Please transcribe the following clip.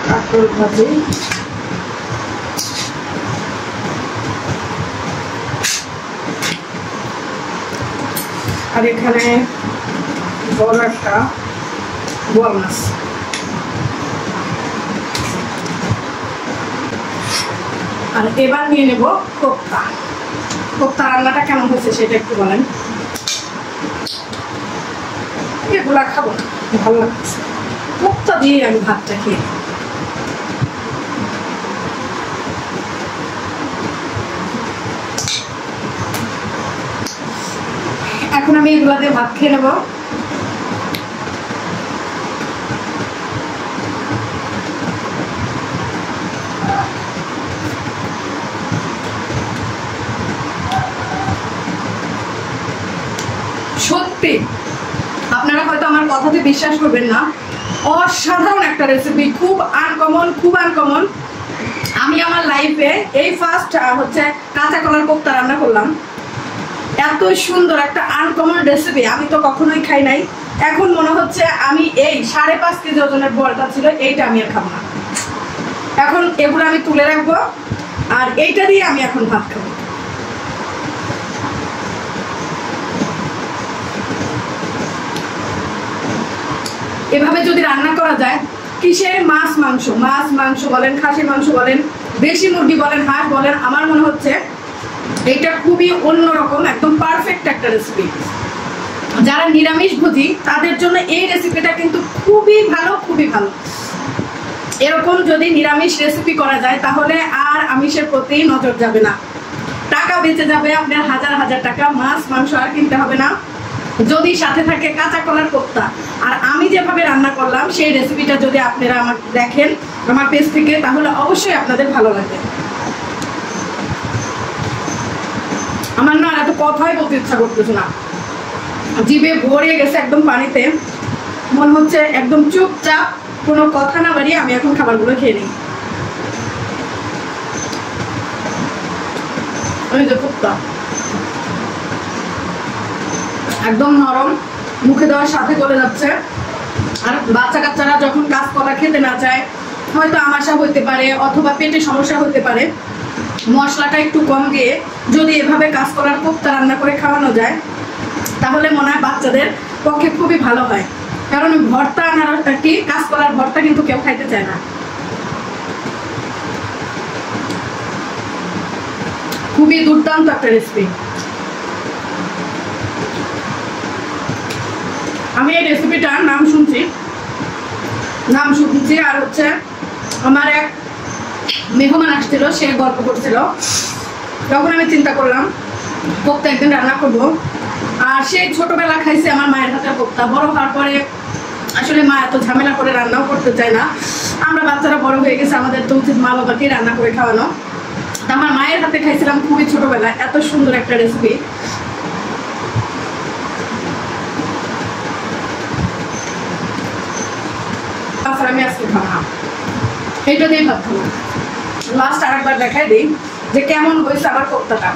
কাঁকরোল ভাজি, আর এখানে বড় একটা বোয়াল মাছ। আর এবার নিয়ে নেব কোপ্তা। কোপ্তা রান্নাটা কেমন হয়েছে সেটা একটু বলেন। এগুলা খাবো না, ভালো লাগছে। কোপ্তা দিয়ে আমি ভাতটা খেয়ে, এখন আমি এগুলা দিয়ে ভাত খেয়ে নেবো। সত্যি আপনারা হয়তো আমার কথাতে বিশ্বাস করবেন না, অসাধারণ একটা রেসিপি, খুব আনকমন। আমি আমার লাইফে এই ফার্স্ট হচ্ছে কাঁচা কলার কোপ্তা রান্না করলাম। এত সুন্দর একটা আনকমন রেসিপি আমি তো কখনোই খাই নাই। এখন মনে হচ্ছে আমি এই 5.5 কেজি ওজনের বলটা ছিল, এইটা আমি আর খাবো না। এখন এগুলো আমি তুলে রাখবো, আর এইটা দিয়ে আমি এখন ভাত খাবো। এভাবে যদি রান্না করা যায়, কিসের মাছ মাংস বলেন, খাসির মাংস বলেন, দেশি মুরগি বলেন, হাঁস বলেন, আমার মনে হচ্ছে এটা খুবই অন্যরকম, একদম পারফেক্ট একটা রেসিপি। যারা নিরামিষ ভোজি তাদের জন্য এই রেসিপিটা কিন্তু খুবই ভালো। এরকম যদি নিরামিষ রেসিপি করা যায় তাহলে আর আমিষের প্রতি নজর যাবে না, টাকা বেঁচে যাবে আপনার হাজার টাকা। মাছ মাংস আর কিনতে হবে না, যদি সাথে থাকে কাঁচা কলার কোপ্তা। আর আমি যেভাবে রান্না করলাম সেই রেসিপিটা যদি আপনারা আমাকে দেখেন আমার পেজ থেকে, তাহলে অবশ্যই আপনাদের ভালো লাগবে। আমার না এত কথাই বলতে ইচ্ছা করতেছে না, জিভে ভরে গেছে একদম পানিতে। মনে হচ্ছে একদম চুপচাপ কোনো কথা না বাড়িয়ে আমি এখন খাবারগুলো খেয়ে নিই। ওই যে কোপ্তা একদম নরম, মুখে দেওয়ার সাথে গলে যাচ্ছে। আর বাচ্চা কাচ্চারা যখন কাঁচকলা খেতে না চায়, হয়তো আমাশা হইতে পারে অথবা পেটে সমস্যা হতে পারে, মশলাটা একটু কম দিয়ে যদি এভাবে কাঁচকলার কোপ্তা রান্না করে খাওয়ানো যায় তাহলে মনে হয় বাচ্চাদের পক্ষে খুবই ভালো হয়। কারণ ভর্তা কি কাঁচকলার ভর্তা কিন্তু কেউ খাইতে চায় না। খুবই দুর্দান্ত একটা রেসিপি। আমি এই রেসিপিটার নাম শুনছি, আর হচ্ছে আমার এক মেহমান আসছিল, সে গল্প করছিল, তখন আমি চিন্তা করলাম কোপ্তা একদিন রান্না করবো। আর সেই ছোটবেলা খাইছে আমার মায়ের হাতের কোপ্তা, বড় হওয়ার পরে আসলে মা এত ঝামেলা করে রান্নাও করতে চায় না। আমরা বাচ্চারা বড় হয়ে গেছে, আমাদের তো উচিত মা বাবাকে রান্না করে খাওয়ানো। আমার মায়ের হাতে খাইছিলাম খুবই ছোটবেলায়, এত সুন্দর একটা রেসিপি। আমি আজকে খাবো না, এটা দিয়ে ভাত খাবো। লাস্ট আরেকবার দেখাই দিই যে কেমন হয়েছে আমার কোপ্তাটা।